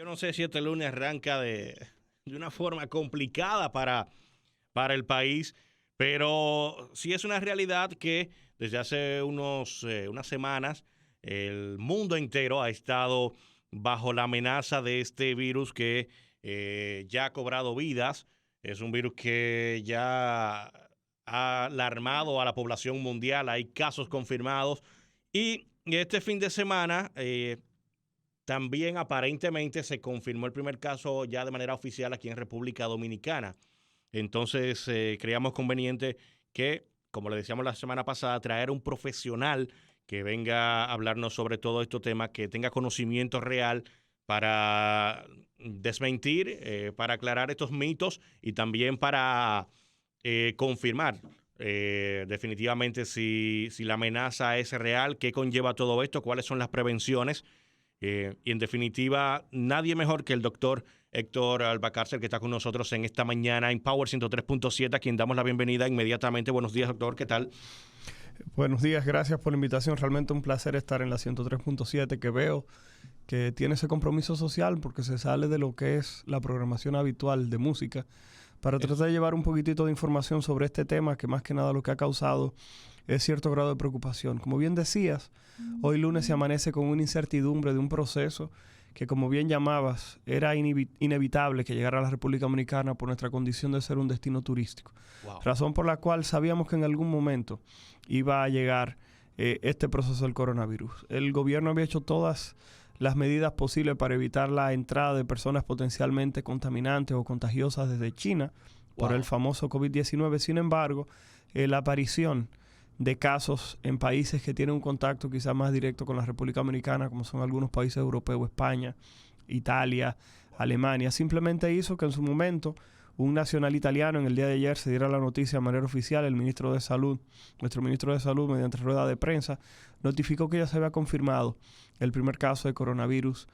Yo no sé si este lunes arranca de una forma complicada para el país, pero sí es una realidad que desde hace unas semanas el mundo entero ha estado bajo la amenaza de este virus que ya ha cobrado vidas. Es un virus que ya ha alarmado a la población mundial. Hay casos confirmados y este fin de semana también aparentemente se confirmó el primer caso ya de manera oficial aquí en República Dominicana. Entonces creíamos conveniente que, como le decíamos la semana pasada, traer un profesional que venga a hablarnos sobre todo estos temas, que tenga conocimiento real para desmentir, para aclarar estos mitos y también para confirmar definitivamente si la amenaza es real, qué conlleva todo esto, cuáles son las prevenciones. Y en definitiva, nadie mejor que el doctor Héctor Albacárcel, que está con nosotros en esta mañana en Power 103.7, a quien damos la bienvenida inmediatamente. Buenos días, doctor, ¿qué tal? Buenos días, gracias por la invitación. Realmente un placer estar en la 103.7, que veo que tiene ese compromiso social porque se sale de lo que es la programación habitual de música para tratar de llevar un poquitito de información sobre este tema que más que nada lo que ha causado es cierto grado de preocupación. Como bien decías, hoy lunes se amanece con una incertidumbre de un proceso que, como bien llamabas, era inevitable que llegara a la República Dominicana por nuestra condición de ser un destino turístico. Wow. Razón por la cual sabíamos que en algún momento iba a llegar este proceso del coronavirus. El gobierno había hecho todas las medidas posibles para evitar la entrada de personas potencialmente contaminantes o contagiosas desde China por el famoso COVID-19. Sin embargo, la aparición de casos en países que tienen un contacto quizás más directo con la República Dominicana, como son algunos países europeos, España, Italia, Alemania, simplemente hizo que en su momento un nacional italiano en el día de ayer se diera la noticia de manera oficial. El ministro de Salud, nuestro ministro de Salud, mediante rueda de prensa, notificó que ya se había confirmado el primer caso de coronavirus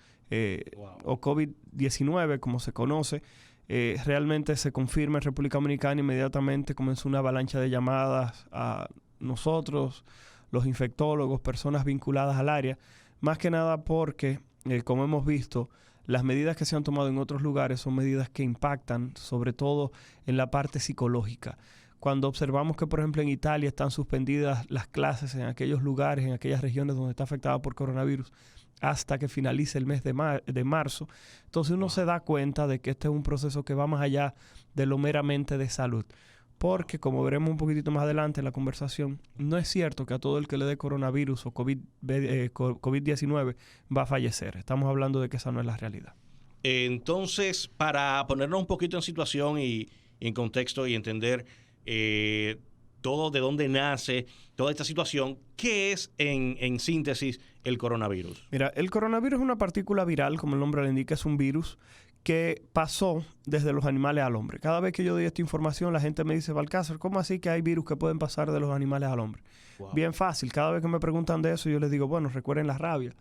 o COVID-19, como se conoce. Realmente se confirma en República Dominicana. Inmediatamente comenzó una avalancha de llamadas a nosotros, los infectólogos, personas vinculadas al área, más que nada porque, como hemos visto, las medidas que se han tomado en otros lugares son medidas que impactan sobre todo en la parte psicológica. Cuando observamos que, por ejemplo, en Italia están suspendidas las clases en aquellos lugares, en aquellas regiones donde está afectada por coronavirus, hasta que finalice el mes de marzo, entonces uno se da cuenta de que este es un proceso que va más allá de lo meramente de salud. Porque, como veremos un poquitito más adelante en la conversación, no es cierto que a todo el que le dé coronavirus o COVID-19 va a fallecer. Estamos hablando de que esa no es la realidad. Entonces, para ponernos un poquito en situación y en contexto y entender todo de dónde nace toda esta situación, ¿qué es en síntesis el coronavirus? Mira, el coronavirus es una partícula viral, como el nombre le indica, es un virus que pasó desde los animales al hombre. Cada vez que yo doy esta información, la gente me dice, Balcázar, ¿cómo así que hay virus que pueden pasar de los animales al hombre? Wow. Bien fácil. Cada vez que me preguntan de eso, yo les digo, bueno, recuerden la rabia.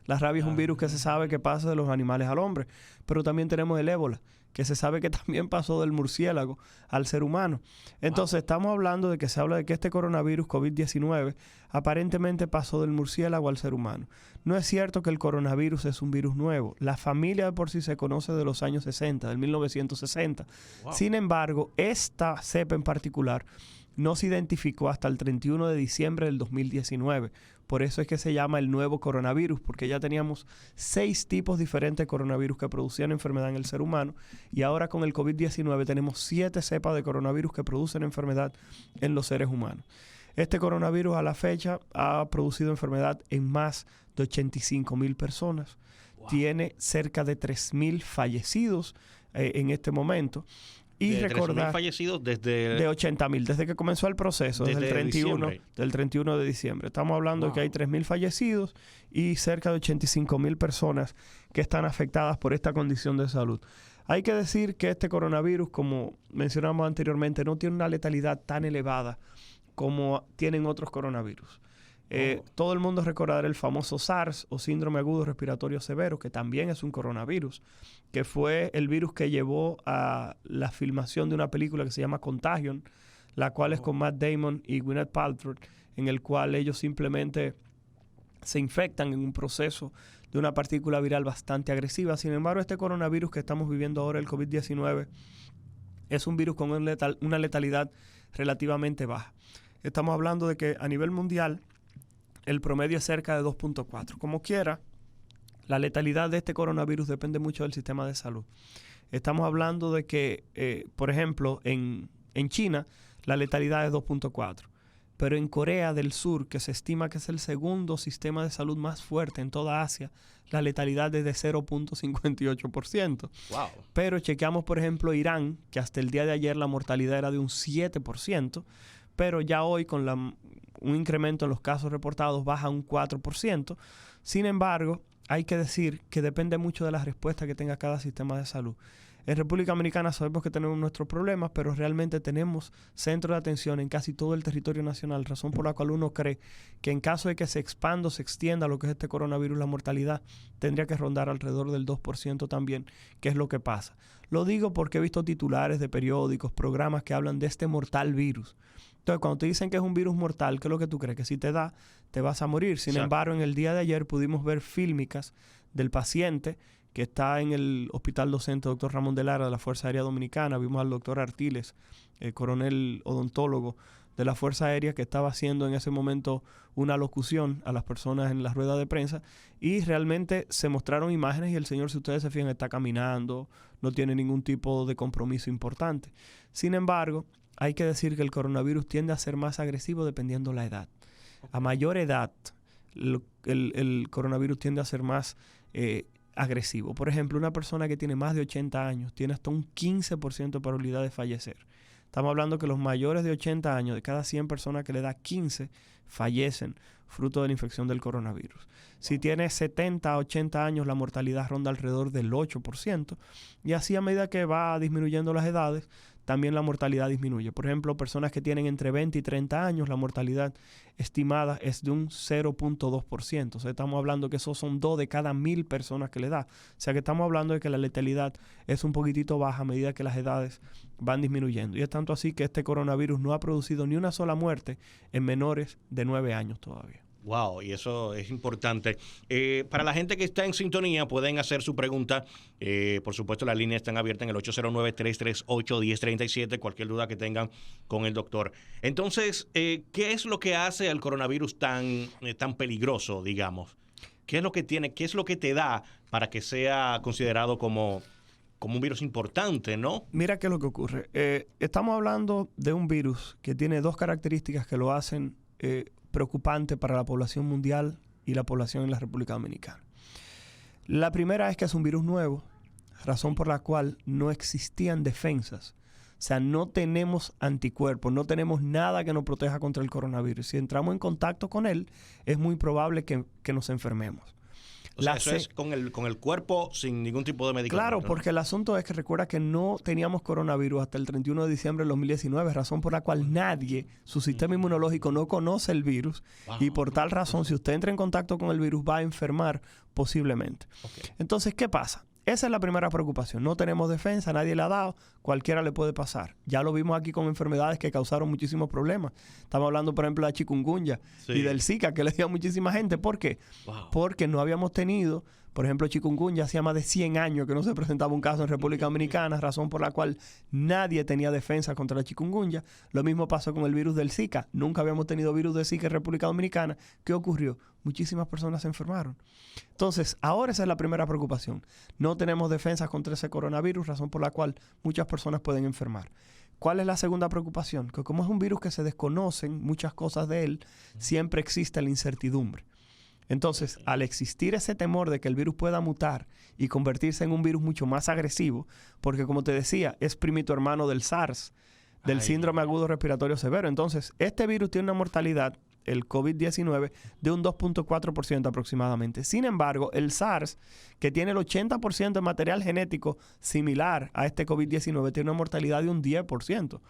La rabia es un virus que se sabe que pasa de los animales al hombre. Pero también tenemos el ébola, que se sabe que también pasó del murciélago al ser humano. Entonces, estamos hablando de que se habla de que este coronavirus COVID-19 aparentemente pasó del murciélago al ser humano. No es cierto que el coronavirus es un virus nuevo. La familia de por sí se conoce de los años 60, del 1960. Wow. Sin embargo, esta cepa en particular no se identificó hasta el 31 de diciembre del 2019. Por eso es que se llama el nuevo coronavirus, porque ya teníamos 6 tipos diferentes de coronavirus que producían enfermedad en el ser humano, y ahora con el COVID-19 tenemos 7 cepas de coronavirus que producen enfermedad en los seres humanos. Este coronavirus a la fecha ha producido enfermedad en más de 85,000 personas. Wow. Tiene cerca de 3,000 fallecidos en este momento. Y recordar, fallecidos desde... De 80,000, desde que comenzó el proceso, desde el 31 de diciembre. Estamos hablando de que hay 3,000 fallecidos y cerca de 85,000 personas que están afectadas por esta condición de salud. Hay que decir que este coronavirus, como mencionamos anteriormente, no tiene una letalidad tan elevada como tienen otros coronavirus. Todo el mundo recordará el famoso SARS o síndrome agudo respiratorio severo, que también es un coronavirus, que fue el virus que llevó a la filmación de una película que se llama Contagion, la cual es con Matt Damon y Gwyneth Paltrow, en el cual ellos simplemente se infectan en un proceso de una partícula viral bastante agresiva. Sin embargo, este coronavirus que estamos viviendo ahora, el COVID-19, es un virus con una letalidad relativamente baja. Estamos hablando de que a nivel mundial el promedio es cerca de 2.4. Como quiera, la letalidad de este coronavirus depende mucho del sistema de salud. Estamos hablando de que, por ejemplo, en China la letalidad es 2.4. Pero en Corea del Sur, que se estima que es el segundo sistema de salud más fuerte en toda Asia, la letalidad es de 0.58%. Wow. Pero chequeamos, por ejemplo, Irán, que hasta el día de ayer la mortalidad era de un 7%, pero ya hoy con un incremento en los casos reportados baja un 4%. Sin embargo, hay que decir que depende mucho de la respuesta que tenga cada sistema de salud. En República Dominicana sabemos que tenemos nuestros problemas, pero realmente tenemos centros de atención en casi todo el territorio nacional, razón por la cual uno cree que en caso de que se expanda o se extienda lo que es este coronavirus, la mortalidad tendría que rondar alrededor del 2% también, que es lo que pasa. Lo digo porque he visto titulares de periódicos, programas que hablan de este mortal virus. Entonces, cuando te dicen que es un virus mortal, ¿qué es lo que tú crees? Que si te da, te vas a morir. Sin embargo, en el día de ayer pudimos ver fílmicas del paciente que está en el Hospital Docente Dr. Ramón de Lara de la Fuerza Aérea Dominicana. Vimos al doctor Artiles, el coronel odontólogo de la Fuerza Aérea, que estaba haciendo en ese momento una locución a las personas en la rueda de prensa, y realmente se mostraron imágenes y el señor, si ustedes se fijan, está caminando, no tiene ningún tipo de compromiso importante. Sin embargo, hay que decir que el coronavirus tiende a ser más agresivo dependiendo la edad. A mayor edad, el coronavirus tiende a ser más agresivo. Por ejemplo, una persona que tiene más de 80 años tiene hasta un 15% de probabilidad de fallecer. Estamos hablando que los mayores de 80 años, de cada 100 personas que le da 15, fallecen fruto de la infección del coronavirus. Si tiene 70 a 80 años, la mortalidad ronda alrededor del 8%. Y así, a medida que va disminuyendo las edades, también la mortalidad disminuye. Por ejemplo, personas que tienen entre 20 y 30 años, la mortalidad estimada es de un 0.2%. O sea, estamos hablando que esos son 2 de cada 1,000 personas que le da. O sea, que estamos hablando de que la letalidad es un poquitito baja a medida que las edades van disminuyendo. Y es tanto así que este coronavirus no ha producido ni una sola muerte en menores de 9 años todavía. Wow, y eso es importante. Para la gente que está en sintonía, pueden hacer su pregunta. Por supuesto, las líneas están abiertas en el 809-338-1037, cualquier duda que tengan con el doctor. Entonces, ¿qué es lo que hace al coronavirus tan peligroso, digamos? ¿Qué es lo que tiene, qué es lo que te da para que sea considerado como un virus importante, ¿no? Mira qué es lo que ocurre. Estamos hablando de un virus que tiene 2 características que lo hacen preocupante para la población mundial y la población en la República Dominicana. La primera es que es un virus nuevo, razón por la cual no existían defensas. O sea, no tenemos anticuerpos, no tenemos nada que nos proteja contra el coronavirus. Si entramos en contacto con él, es muy probable que nos enfermemos. O sea, eso es con el cuerpo sin ningún tipo de medicamento. Claro, porque el asunto es que recuerda que no teníamos coronavirus hasta el 31 de diciembre de 2019, razón por la cual nadie, su sistema inmunológico no conoce el virus. Wow. Y por tal razón, si usted entra en contacto con el virus, va a enfermar posiblemente. Okay. Entonces, ¿qué pasa? Esa es la primera preocupación. No tenemos defensa, nadie le ha dado, cualquiera le puede pasar. Ya lo vimos aquí con enfermedades que causaron muchísimos problemas. Estamos hablando, por ejemplo, de la chikungunya y del Zika, que le dio a muchísima gente. ¿Por qué? Wow. Porque no habíamos tenido, por ejemplo, chikungunya, hacía más de 100 años que no se presentaba un caso en República Dominicana, razón por la cual nadie tenía defensa contra la chikungunya. Lo mismo pasó con el virus del Zika. Nunca habíamos tenido virus de Zika en República Dominicana. ¿Qué ocurrió? Muchísimas personas se enfermaron. Entonces, ahora esa es la primera preocupación. No tenemos defensas contra ese coronavirus, razón por la cual muchas personas pueden enfermar. ¿Cuál es la segunda preocupación? Que como es un virus que se desconocen muchas cosas de él, siempre existe la incertidumbre. Entonces, al existir ese temor de que el virus pueda mutar y convertirse en un virus mucho más agresivo, porque como te decía, es primito hermano del SARS, del síndrome agudo respiratorio severo. Entonces, este virus tiene una mortalidad, el COVID-19, de un 2.4% aproximadamente. Sin embargo, el SARS, que tiene el 80% de material genético similar a este COVID-19, tiene una mortalidad de un 10%.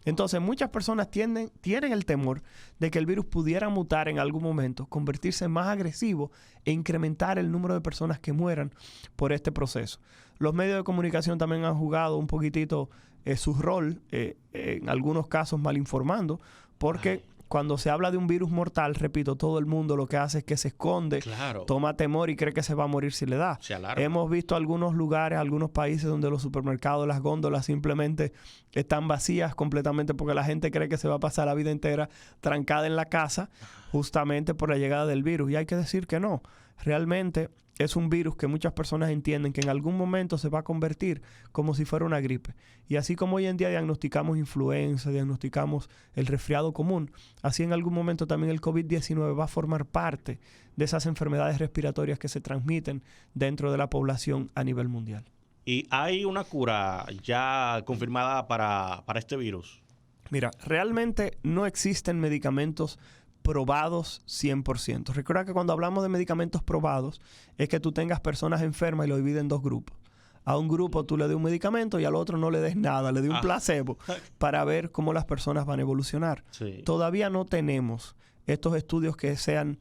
Entonces, muchas personas tienen el temor de que el virus pudiera mutar en algún momento, convertirse en más agresivo e incrementar el número de personas que mueran por este proceso. Los medios de comunicación también han jugado un poquitito su rol, en algunos casos mal informando, porque cuando se habla de un virus mortal, repito, todo el mundo lo que hace es que se esconde, Claro. toma temor y cree que se va a morir si le da. Se alarma. Hemos visto algunos lugares, algunos países donde los supermercados, las góndolas simplemente están vacías completamente porque la gente cree que se va a pasar la vida entera trancada en la casa justamente por la llegada del virus. Y hay que decir que no. Realmente es un virus que muchas personas entienden que en algún momento se va a convertir como si fuera una gripe. Y así como hoy en día diagnosticamos influenza, diagnosticamos el resfriado común, así en algún momento también el COVID-19 va a formar parte de esas enfermedades respiratorias que se transmiten dentro de la población a nivel mundial. ¿Y hay una cura ya confirmada para este virus? Mira, realmente no existen medicamentos probados 100%. Recuerda que cuando hablamos de medicamentos probados es que tú tengas personas enfermas y lo divides en dos grupos. A un grupo tú le des un medicamento y al otro no le des nada, le des un placebo para ver cómo las personas van a evolucionar. Sí. Todavía no tenemos estos estudios que sean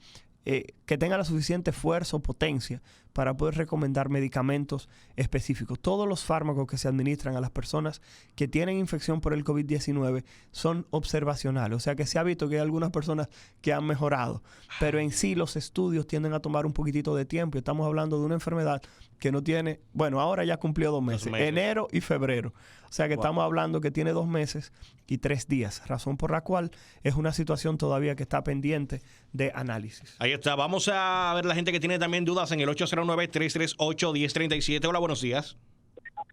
que tengan la suficiente fuerza o potencia para poder recomendar medicamentos específicos. Todos los fármacos que se administran a las personas que tienen infección por el COVID-19 son observacionales. O sea que se ha visto que hay algunas personas que han mejorado, pero en sí los estudios tienden a tomar un poquitito de tiempo. Estamos hablando de una enfermedad que no tiene, bueno, ahora ya cumplió 2 meses, enero y febrero. O sea que estamos hablando que tiene 2 meses y 3 días, razón por la cual es una situación todavía que está pendiente de análisis. Ahí está. Vamos a ver la gente que tiene también dudas en el 809-338-1037. Hola, buenos días.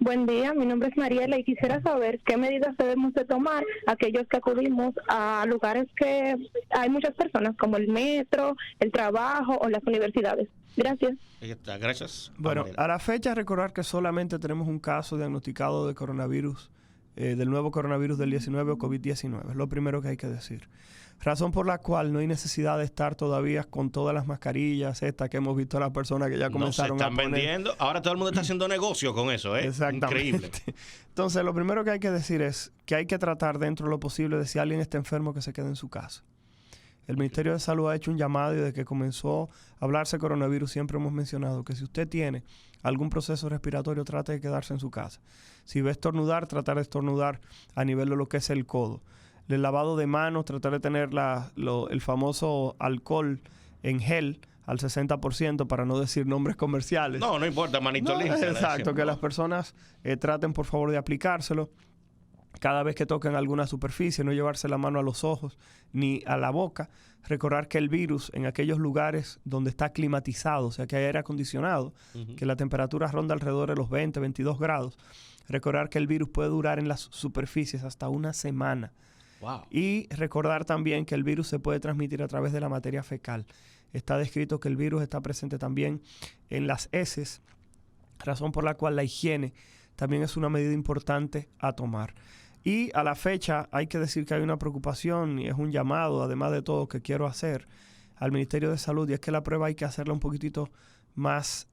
Buen día, mi nombre es Mariela y quisiera saber qué medidas debemos de tomar aquellos que acudimos a lugares que hay muchas personas, como el metro, el trabajo o las universidades. Gracias. Ahí está, gracias. Bueno, a la fecha recordar que solamente tenemos un caso diagnosticado de coronavirus, del nuevo coronavirus del 19 o COVID-19. Es lo primero que hay que decir. Razón por la cual no hay necesidad de estar todavía con todas las mascarillas estas que hemos visto a las personas que ya comenzaron a poner. No se están vendiendo. Ahora todo el mundo está haciendo negocio con eso, ¿eh? Exactamente. Increíble. Entonces, lo primero que hay que decir es que hay que tratar dentro de lo posible de si alguien está enfermo que se quede en su casa. El Ministerio de Salud ha hecho un llamado y desde que comenzó a hablarse de coronavirus siempre hemos mencionado que si usted tiene algún proceso respiratorio, trate de quedarse en su casa. Si va a estornudar, tratar de estornudar a nivel de lo que es el codo. El lavado de manos, tratar de tener el famoso alcohol en gel al 60% para no decir nombres comerciales. No importa, manito limpio. Exacto, que las personas traten por favor de aplicárselo. Cada vez que toquen alguna superficie, no llevarse la mano a los ojos ni a la boca. Recordar que el virus en aquellos lugares donde está climatizado, o sea que hay aire acondicionado, que la temperatura ronda alrededor de los 20, 22 grados. Recordar que el virus puede durar en las superficies hasta una semana. Wow. Y recordar también que el virus se puede transmitir a través de la materia fecal. Está descrito que el virus está presente también en las heces, razón por la cual la higiene también es una medida importante a tomar. Y a la fecha hay que decir que hay una preocupación y es un llamado, además de todo, que quiero hacer al Ministerio de Salud, y es que la prueba hay que hacerla un poquitito más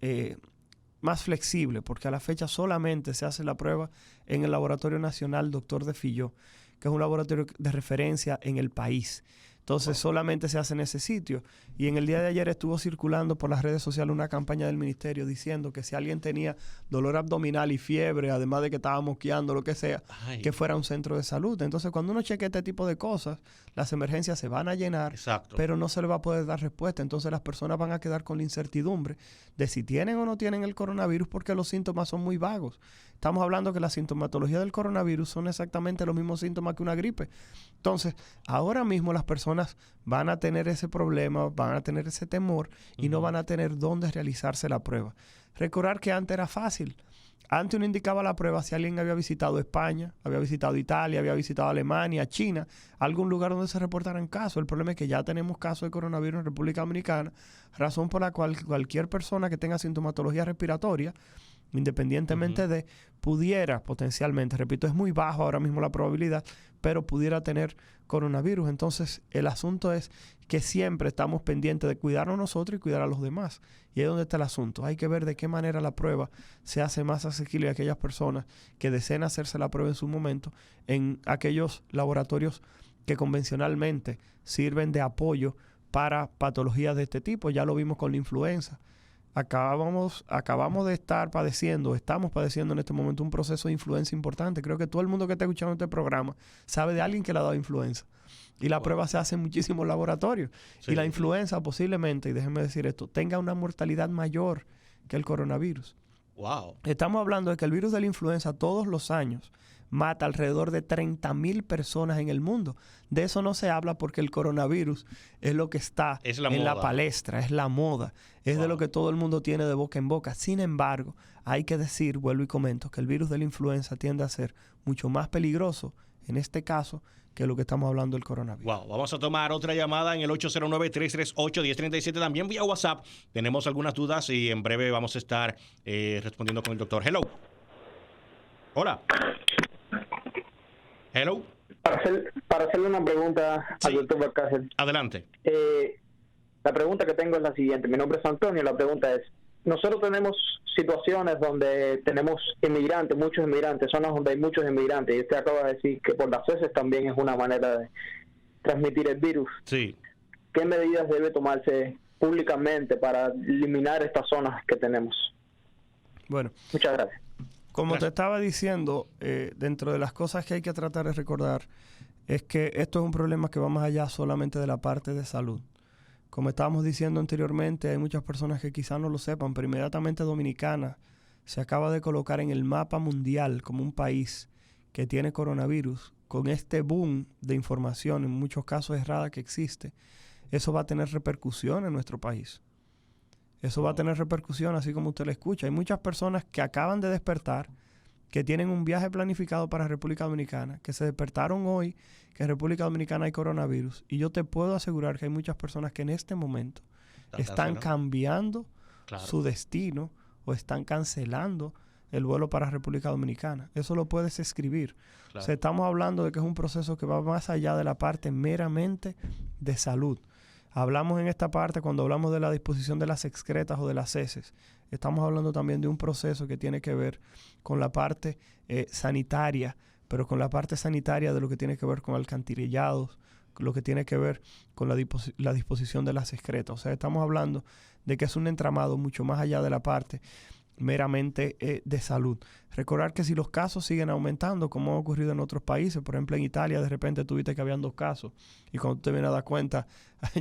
flexible, porque a la fecha solamente se hace la prueba en el Laboratorio Nacional Dr. de Filló, que es un laboratorio de referencia en el país. Entonces solamente se hace en ese sitio. Y en el día de ayer estuvo circulando por las redes sociales una campaña del ministerio diciendo que si alguien tenía dolor abdominal y fiebre, además de que estaba mosqueando, lo que sea, que fuera a un centro de salud. Entonces cuando uno cheque este tipo de cosas, las emergencias se van a llenar, pero no se le va a poder dar respuesta. Entonces las personas van a quedar con la incertidumbre de si tienen o no tienen el coronavirus porque los síntomas son muy vagos. Estamos hablando que la sintomatología del coronavirus son exactamente los mismos síntomas que una gripe. Entonces, ahora mismo las personas van a tener ese problema, van a tener ese temor y no van a tener dónde realizarse la prueba. Recordar que antes era fácil. Antes uno indicaba la prueba si alguien había visitado España, había visitado Italia, había visitado Alemania, China, algún lugar donde se reportaran casos. El problema es que ya tenemos casos de coronavirus en República Dominicana, razón por la cual cualquier persona que tenga sintomatología respiratoria, independientemente de, pudiera potencialmente, repito, es muy bajo ahora mismo la probabilidad, pero pudiera tener coronavirus. Entonces, el asunto es que siempre estamos pendientes de cuidarnos nosotros y cuidar a los demás. Y ahí es donde está el asunto. Hay que ver de qué manera la prueba se hace más asequible a aquellas personas que deseen hacerse la prueba en su momento en aquellos laboratorios que convencionalmente sirven de apoyo para patologías de este tipo. Ya lo vimos con la influenza. Acabamos de estamos padeciendo en este momento un proceso de influenza importante. Creo que todo el mundo que está escuchando este programa sabe de alguien que le ha dado influenza. Y la prueba se hace en muchísimos laboratorios. Sí. Y la influenza posiblemente, y déjenme decir esto, tenga una mortalidad mayor que el coronavirus. Wow. Estamos hablando de que el virus de la influenza todos los años mata alrededor de 30,000 personas en el mundo. De eso no se habla porque el coronavirus es lo que está en la palestra, es la moda, es de lo que todo el mundo tiene de boca en boca. Sin embargo, hay que decir, vuelvo y comento, que el virus de la influenza tiende a ser mucho más peligroso, en este caso, que lo que estamos hablando del coronavirus. Wow, vamos a tomar otra llamada en el 809-338-1037, también vía WhatsApp. Tenemos algunas dudas y en breve vamos a estar respondiendo con el doctor. Hello. Hola. Hello. Para hacerle una pregunta al doctor Balcácer. Adelante. La pregunta que tengo es la siguiente. Mi nombre es Antonio y la pregunta es, nosotros tenemos situaciones donde tenemos inmigrantes, muchos inmigrantes, zonas donde hay muchos inmigrantes, y usted acaba de decir que por las heces también es una manera de transmitir el virus. Sí. ¿Qué medidas debe tomarse públicamente para eliminar estas zonas que tenemos? Bueno. Muchas gracias. Como te estaba diciendo, dentro de las cosas que hay que tratar de recordar es que esto es un problema que va más allá solamente de la parte de salud. Como estábamos diciendo anteriormente, hay muchas personas que quizás no lo sepan, pero inmediatamente Dominicana se acaba de colocar en el mapa mundial como un país que tiene coronavirus. Con este boom de información, en muchos casos errada que existe, eso va a tener repercusión en nuestro país. Eso va a tener repercusión, así como usted lo escucha. Hay muchas personas que acaban de despertar, que tienen un viaje planificado para República Dominicana, que se despertaron hoy, que en República Dominicana hay coronavirus. Y yo te puedo asegurar que hay muchas personas que en este momento están cambiando su destino o están cancelando el vuelo para República Dominicana. Eso lo puedes escribir. Claro. O sea, estamos hablando de que es un proceso que va más allá de la parte meramente de salud. Hablamos en esta parte, cuando hablamos de la disposición de las excretas o de las heces, estamos hablando también de un proceso que tiene que ver con la parte sanitaria, pero con la parte sanitaria de lo que tiene que ver con alcantarillados, lo que tiene que ver con la disposición de las excretas. O sea, estamos hablando de que es un entramado mucho más allá de la parte meramente de salud. Recordar que si los casos siguen aumentando, como ha ocurrido en otros países, por ejemplo en Italia de repente tuviste que habían 2 casos y cuando te vienes a dar cuenta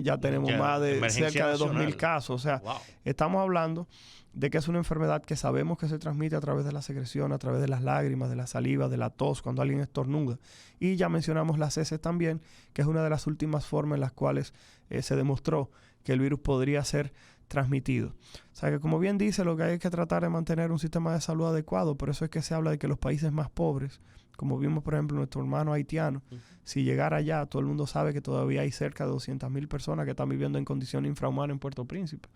ya tenemos más de cerca de 2,000 casos. O sea, estamos hablando de que es una enfermedad que sabemos que se transmite a través de la secreción, a través de las lágrimas, de la saliva, de la tos, cuando alguien estornuda. Y ya mencionamos las heces también, que es una de las últimas formas en las cuales se demostró que el virus podría ser transmitido. O sea que, como bien dice, lo que hay que tratar de mantener un sistema de salud adecuado. Por eso es que se habla de que los países más pobres, como vimos por ejemplo nuestro hermano haitiano, si llegara allá, todo el mundo sabe que todavía hay cerca de 200,000 personas que están viviendo en condiciones infrahumanas en Puerto Príncipe.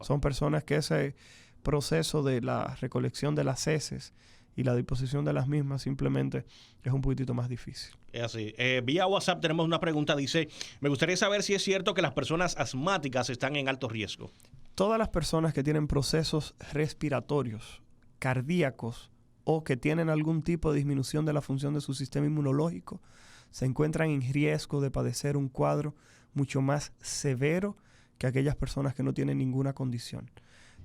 Son personas que ese proceso de la recolección de las heces y la disposición de las mismas simplemente es un poquitito más difícil. Es así. Vía WhatsApp tenemos una pregunta, dice, me gustaría saber si es cierto que las personas asmáticas están en alto riesgo. Todas las personas que tienen procesos respiratorios, cardíacos o que tienen algún tipo de disminución de la función de su sistema inmunológico se encuentran en riesgo de padecer un cuadro mucho más severo que aquellas personas que no tienen ninguna condición.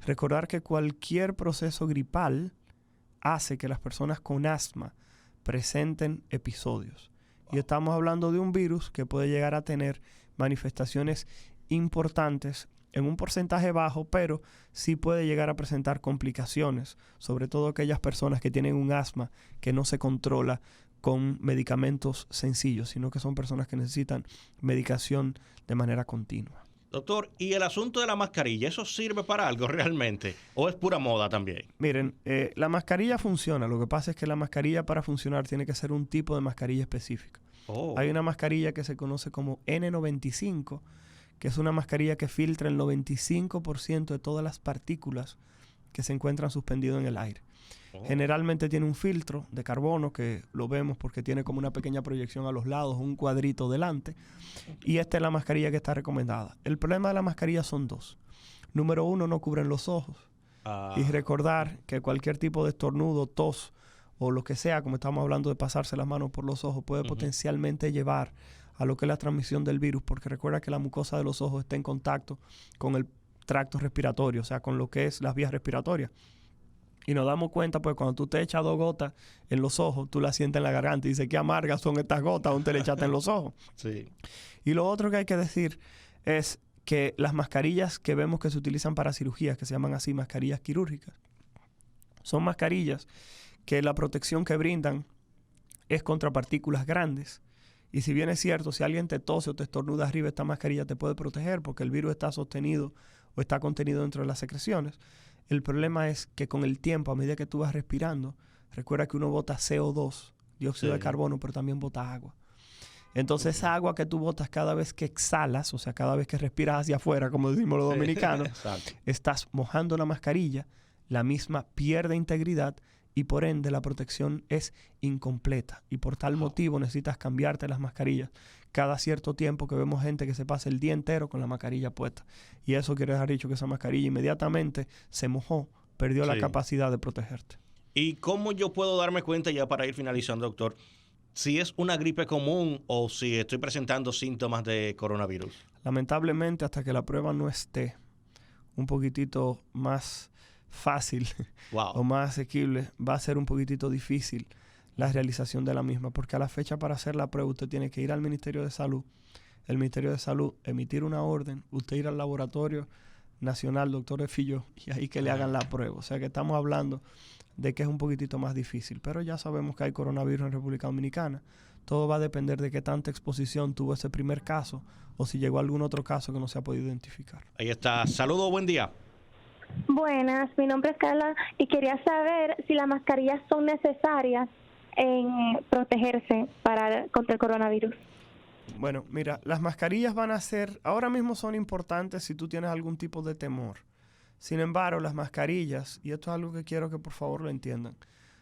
Recordar que cualquier proceso gripal hace que las personas con asma presenten episodios. Y estamos hablando de un virus que puede llegar a tener manifestaciones importantes en un porcentaje bajo, pero sí puede llegar a presentar complicaciones, sobre todo aquellas personas que tienen un asma que no se controla con medicamentos sencillos, sino que son personas que necesitan medicación de manera continua. Doctor, ¿y el asunto de la mascarilla, eso sirve para algo realmente? ¿O es pura moda también? Miren, la mascarilla funciona. Lo que pasa es que la mascarilla para funcionar tiene que ser un tipo de mascarilla específica. Hay una mascarilla que se conoce como N95, que es una mascarilla que filtra el 95% de todas las partículas que se encuentran suspendidas en el aire. Generalmente tiene un filtro de carbono que lo vemos porque tiene como una pequeña proyección a los lados, un cuadrito delante. Y esta es la mascarilla que está recomendada. El problema de la mascarilla son 2. Número 1, no cubren los ojos. Y recordar que cualquier tipo de estornudo, tos o lo que sea, como estamos hablando de pasarse las manos por los ojos, puede potencialmente llevar a lo que es la transmisión del virus, porque recuerda que la mucosa de los ojos está en contacto con el tracto respiratorio, o sea, con lo que es las vías respiratorias. Y nos damos cuenta, pues, cuando tú te echas 2 gotas en los ojos, tú las sientes en la garganta y dices, qué amargas son estas gotas, aún te le echaste en los ojos. Sí. Y lo otro que hay que decir es que las mascarillas que vemos que se utilizan para cirugías, que se llaman así mascarillas quirúrgicas, son mascarillas que la protección que brindan es contra partículas grandes. Y si bien es cierto, si alguien te tose o te estornuda arriba, esta mascarilla te puede proteger porque el virus está sostenido o está contenido dentro de las secreciones. El problema es que con el tiempo, a medida que tú vas respirando, recuerda que uno bota CO2, dióxido de carbono, pero también bota agua. Entonces esa agua que tú botas cada vez que exhalas, o sea, cada vez que respiras hacia afuera, como decimos los dominicanos, estás mojando la mascarilla, la misma pierde integridad y por ende la protección es incompleta. Y por tal motivo necesitas cambiarte las mascarillas cada cierto tiempo, que vemos gente que se pasa el día entero con la mascarilla puesta. Y eso quiere dejar dicho que esa mascarilla inmediatamente se mojó, perdió la capacidad de protegerte. ¿Y cómo yo puedo darme cuenta, ya para ir finalizando, doctor, si es una gripe común o si estoy presentando síntomas de coronavirus? Lamentablemente, hasta que la prueba no esté un poquitito más fácil o más asequible, va a ser un poquitito difícil la realización de la misma, porque a la fecha para hacer la prueba usted tiene que ir al Ministerio de Salud, el Ministerio de Salud emitir una orden, usted ir al laboratorio nacional, doctor Fillo, y ahí que le hagan la prueba. O sea que estamos hablando de que es un poquitito más difícil, pero ya sabemos que hay coronavirus en República Dominicana. Todo va a depender de qué tanta exposición tuvo ese primer caso o si llegó algún otro caso que no se ha podido identificar. Ahí está. Saludos, buen día. Buenas, mi nombre es Carla y quería saber si las mascarillas son necesarias en protegerse contra el coronavirus. Bueno, mira, las mascarillas van a ser, ahora mismo son importantes si tú tienes algún tipo de temor. Sin embargo, las mascarillas, y esto es algo que quiero que por favor lo entiendan,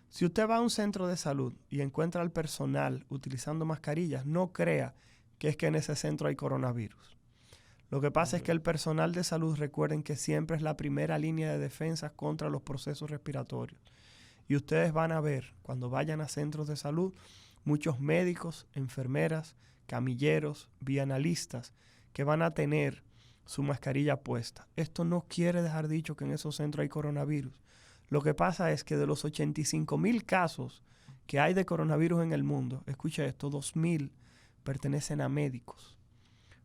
si usted va a un centro de salud y encuentra al personal utilizando mascarillas, no crea que es que en ese centro hay coronavirus. Lo que pasa es que el personal de salud, recuerden que siempre es la primera línea de defensa contra los procesos respiratorios. Y ustedes van a ver, cuando vayan a centros de salud, muchos médicos, enfermeras, camilleros, vianalistas, que van a tener su mascarilla puesta. Esto no quiere dejar dicho que en esos centros hay coronavirus. Lo que pasa es que de los 85,000 casos que hay de coronavirus en el mundo, escucha esto, 2,000 pertenecen a médicos.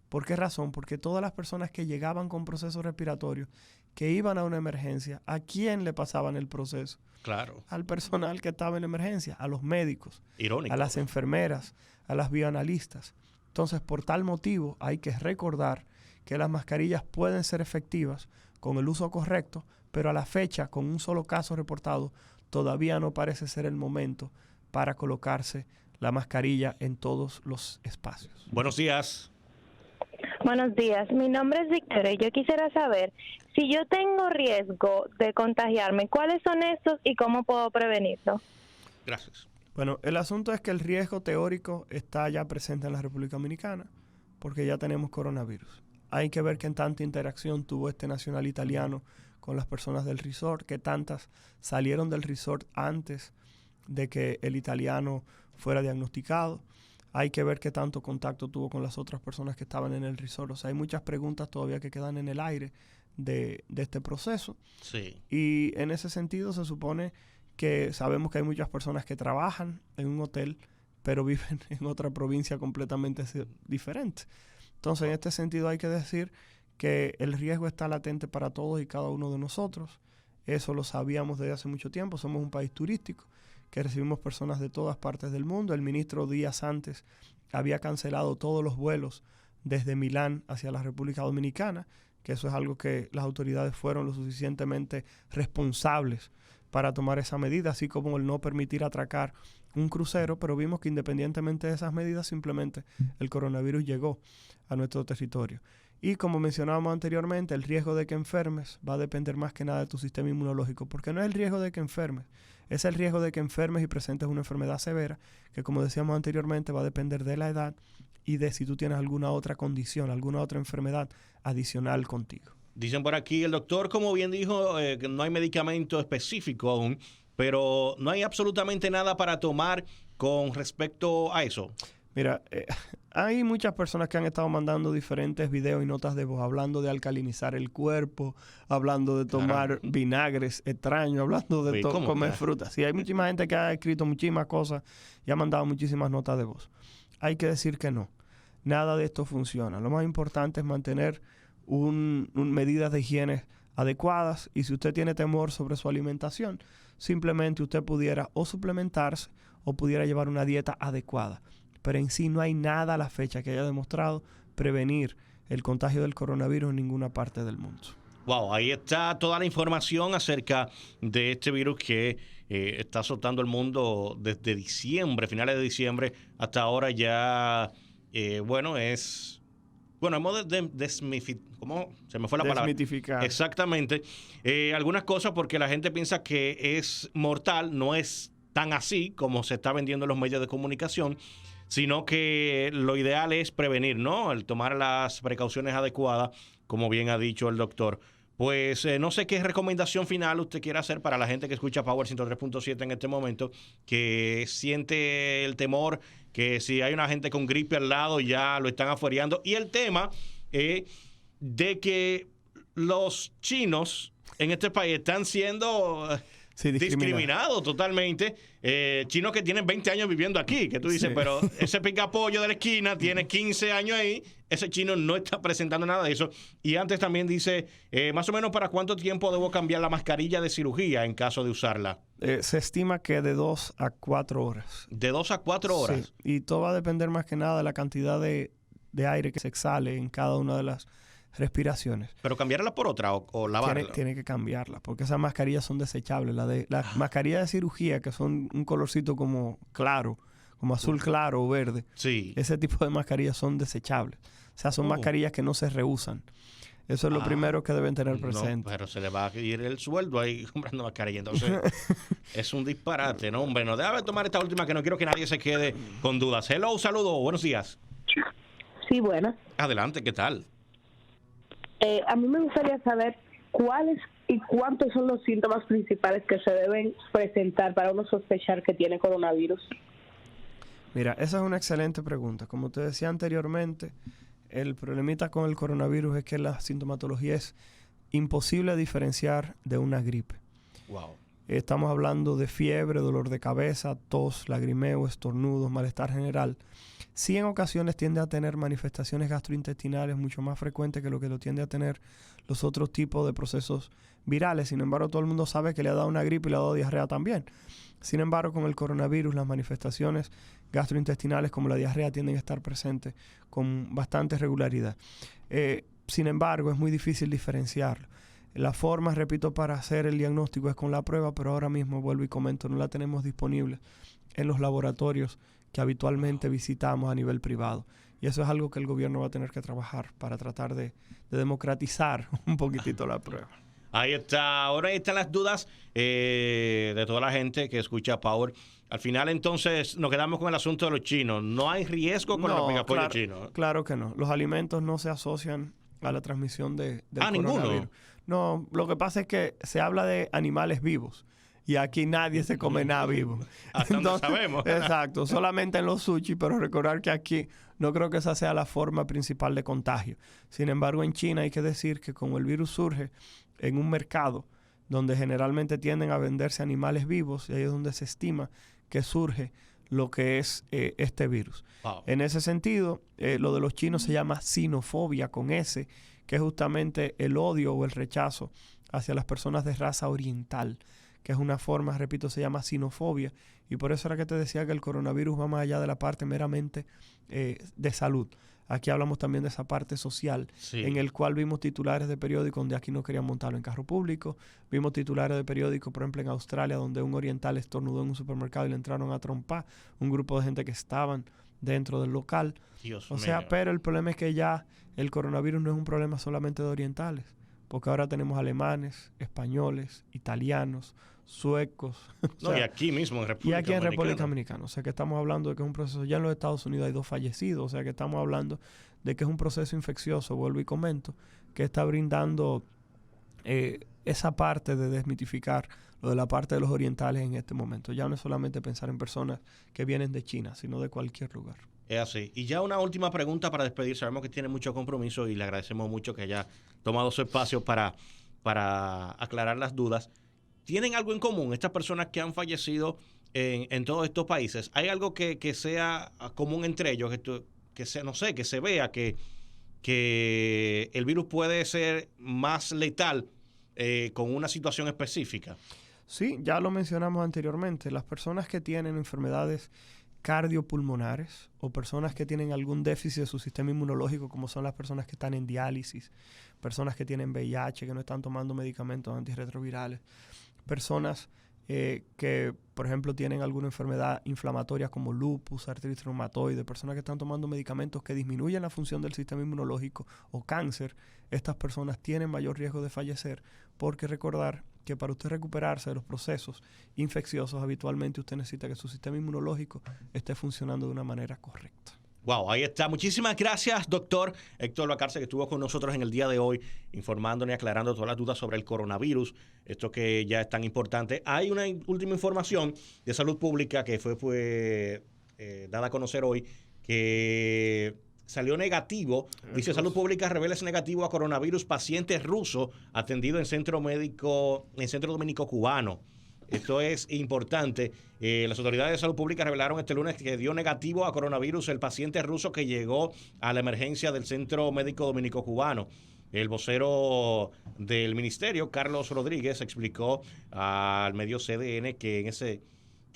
¿Por qué razón? Porque todas las personas que llegaban con procesos respiratorios, que iban a una emergencia, ¿a quién le pasaban el proceso? Claro. Al personal que estaba en la emergencia, a los médicos, Irónico, a las enfermeras, a las bioanalistas. Entonces, por tal motivo, hay que recordar que las mascarillas pueden ser efectivas con el uso correcto, pero a la fecha, con un solo caso reportado, todavía no parece ser el momento para colocarse la mascarilla en todos los espacios. Buenos días. Buenos días, mi nombre es Victoria y yo quisiera saber si yo tengo riesgo de contagiarme, ¿cuáles son estos y cómo puedo prevenirlo? Gracias. Bueno, el asunto es que el riesgo teórico está ya presente en la República Dominicana porque ya tenemos coronavirus. Hay que ver qué tanta interacción tuvo este nacional italiano con las personas del resort, qué tantas salieron del resort antes de que el italiano fuera diagnosticado. Hay que ver qué tanto contacto tuvo con las otras personas que estaban en el resort. O sea, hay muchas preguntas todavía que quedan en el aire de este proceso. Sí. Y en ese sentido se supone que sabemos que hay muchas personas que trabajan en un hotel, pero viven en otra provincia completamente diferente. Entonces, en este sentido hay que decir que el riesgo está latente para todos y cada uno de nosotros. Eso lo sabíamos desde hace mucho tiempo. Somos un país turístico que recibimos personas de todas partes del mundo. El ministro días antes había cancelado todos los vuelos desde Milán hacia la República Dominicana, que eso es algo que las autoridades fueron lo suficientemente responsables para tomar esa medida, así como el no permitir atracar un crucero, pero vimos que independientemente de esas medidas, simplemente el coronavirus llegó a nuestro territorio. Y como mencionábamos anteriormente, el riesgo de que enfermes va a depender más que nada de tu sistema inmunológico, porque no es el riesgo de que enfermes, es el riesgo de que enfermes y presentes una enfermedad severa, que como decíamos anteriormente va a depender de la edad y de si tú tienes alguna otra condición, alguna otra enfermedad adicional contigo. Dicen por aquí, el doctor, como bien dijo, que no hay medicamento específico aún, pero no hay absolutamente nada para tomar con respecto a eso. Mira, hay muchas personas que han estado mandando diferentes videos y notas de voz hablando de alcalinizar el cuerpo, hablando de tomar vinagres extraños, hablando de comer frutas. Sí, hay muchísima gente que ha escrito muchísimas cosas y ha mandado muchísimas notas de voz. Hay que decir que no. Nada de esto funciona. Lo más importante es mantener medidas de higiene adecuadas, y si usted tiene temor sobre su alimentación, simplemente usted pudiera o suplementarse o pudiera llevar una dieta adecuada. Pero en sí no hay nada a la fecha que haya demostrado prevenir el contagio del coronavirus en ninguna parte del mundo. Wow, ahí está toda la información acerca de este virus que está azotando el mundo desde diciembre, finales de diciembre, hasta ahora ya, hemos ¿cómo? Se me fue la palabra. Desmitificar. Exactamente. Algunas cosas porque la gente piensa que es mortal, no es tan así como se está vendiendo en los medios de comunicación, sino que lo ideal es prevenir, ¿no? El tomar las precauciones adecuadas, como bien ha dicho el doctor. Pues no sé qué recomendación final usted quiere hacer para la gente que escucha Power 103.7 en este momento, que siente el temor, que si hay una gente con gripe al lado ya lo están afuereando. Y el tema de que los chinos en este país están siendo discriminados totalmente. Chinos que tienen 20 años viviendo aquí, que tú dices, pero ese picapollo de la esquina tiene 15 años ahí, ese chino no está presentando nada de eso. Y antes también dice, más o menos, ¿para cuánto tiempo debo cambiar la mascarilla de cirugía en caso de usarla? Se estima que de 2 a 4 horas. ¿De 2 a 4 horas? Sí, y todo va a depender más que nada de la cantidad de aire que se exhale en cada una de las respiraciones. ¿Pero cambiarla por otra o lavarla? Tiene que cambiarla, porque esas mascarillas son desechables. Las mascarillas de cirugía, que son un colorcito como claro, como azul claro o verde, ese tipo de mascarillas son desechables. O sea, son mascarillas que no se reusan. Eso es lo primero que deben tener presente. No, pero se le va a ir el sueldo ahí comprando mascarilla. Entonces, es un disparate, ¿no? Hombre, no, déjame tomar esta última que no quiero que nadie se quede con dudas. Hello, saludo, buenos días. Sí, buenas. Adelante, ¿qué tal? A mí me gustaría saber cuáles y cuántos son los síntomas principales que se deben presentar para uno sospechar que tiene coronavirus. Mira, esa es una excelente pregunta. Como te decía anteriormente, el problemita con el coronavirus es que la sintomatología es imposible diferenciar de una gripe. Wow. Estamos hablando de fiebre, dolor de cabeza, tos, lagrimeo, estornudos, malestar general. Sí, en ocasiones tiende a tener manifestaciones gastrointestinales mucho más frecuentes que lo tiende a tener los otros tipos de procesos virales. Sin embargo, todo el mundo sabe que le ha dado una gripe y le ha dado diarrea también. Sin embargo, con el coronavirus, las manifestaciones gastrointestinales como la diarrea tienden a estar presentes con bastante regularidad. Sin embargo, es muy difícil diferenciarlo. La forma, repito, para hacer el diagnóstico es con la prueba, pero ahora mismo, vuelvo y comento, no la tenemos disponible en los laboratorios que habitualmente visitamos a nivel privado. Y eso es algo que el gobierno va a tener que trabajar para tratar de democratizar un poquitito la prueba. Ahí está. Ahora están las dudas de toda la gente que escucha Power. Al final, entonces, nos quedamos con el asunto de los chinos. ¿No hay riesgo con el picapollo chino? Claro que no. Los alimentos no se asocian a la transmisión del coronavirus. ¿Ninguno? No, lo que pasa es que se habla de animales vivos. Y aquí nadie se come nada vivo. Hasta donde sabemos. Exacto, solamente en los sushi, pero recordar que aquí no creo que esa sea la forma principal de contagio. Sin embargo, en China hay que decir que como el virus surge en un mercado donde generalmente tienden a venderse animales vivos, y ahí es donde se estima que surge lo que es este virus. Wow. En ese sentido, lo de los chinos se llama sinofobia con S, que es justamente el odio o el rechazo hacia las personas de raza oriental, que es una forma, repito, se llama sinofobia, y por eso era que te decía que el coronavirus va más allá de la parte meramente de salud. Aquí hablamos también de esa parte social, en el cual vimos titulares de periódicos donde aquí no querían montarlo en carro público, vimos titulares de periódicos, por ejemplo, en Australia, donde un oriental estornudó en un supermercado y le entraron a trompar un grupo de gente que estaban dentro del local. Dios o sea, mío. pero el problema es que ya el coronavirus no es un problema solamente de orientales, porque ahora tenemos alemanes, españoles, italianos, suecos. No, sea, y aquí mismo en República Dominicana. Y aquí en República Dominicana. O sea, que estamos hablando de que es un proceso. Ya en los Estados Unidos hay 2 fallecidos. O sea, que estamos hablando de que es un proceso infeccioso, vuelvo y comento, que está brindando esa parte de desmitificar lo de la parte de los orientales en este momento. Ya no es solamente pensar en personas que vienen de China, sino de cualquier lugar. Es así. Y ya una última pregunta para despedir. Sabemos que tiene mucho compromiso y le agradecemos mucho que haya tomado su espacio para aclarar las dudas. ¿Tienen algo en común estas personas que han fallecido en todos estos países? ¿Hay algo que sea común entre ellos? Que sea, no sé, que se vea que el virus puede ser más letal con una situación específica. Sí, ya lo mencionamos anteriormente. Las personas que tienen enfermedades cardiopulmonares o personas que tienen algún déficit de su sistema inmunológico, como son las personas que están en diálisis, personas que tienen VIH, que no están tomando medicamentos antirretrovirales, personas que, por ejemplo, tienen alguna enfermedad inflamatoria como lupus, artritis reumatoide, personas que están tomando medicamentos que disminuyen la función del sistema inmunológico o cáncer, estas personas tienen mayor riesgo de fallecer, porque recordar que para usted recuperarse de los procesos infecciosos, habitualmente usted necesita que su sistema inmunológico esté funcionando de una manera correcta. Wow, ahí está. Muchísimas gracias, doctor Héctor Valcárcel, que estuvo con nosotros en el día de hoy, informándonos y aclarando todas las dudas sobre el coronavirus, esto que ya es tan importante. Hay una última información de salud pública que fue dada a conocer hoy, que salió negativo. Dice Salud Pública revela ese negativo a coronavirus paciente ruso atendido en Centro Dominico Cubano. Esto es importante. Las autoridades de salud pública revelaron este lunes que dio negativo a coronavirus el paciente ruso que llegó a la emergencia del Centro Médico Dominico Cubano. El vocero del ministerio, Carlos Rodríguez, explicó al medio CDN que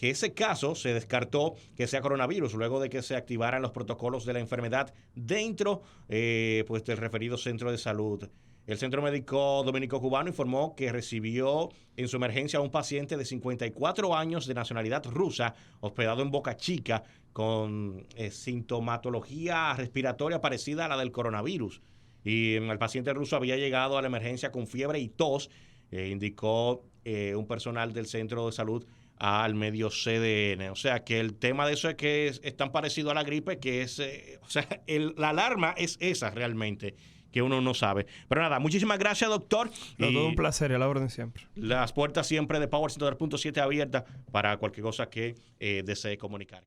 ese caso se descartó que sea coronavirus luego de que se activaran los protocolos de la enfermedad dentro del referido centro de salud. El Centro Médico Dominico Cubano informó que recibió en su emergencia a un paciente de 54 años de nacionalidad rusa, hospedado en Boca Chica, con sintomatología respiratoria parecida a la del coronavirus. Y el paciente ruso había llegado a la emergencia con fiebre y tos, indicó un personal del centro de salud al medio CDN. O sea, que el tema de eso es que es tan parecido a la gripe que es, la alarma es esa realmente, que uno no sabe. Pero nada, muchísimas gracias, doctor. Todo un placer, a la orden siempre. Las puertas siempre de Power 103.7 abiertas para cualquier cosa que desee comunicar.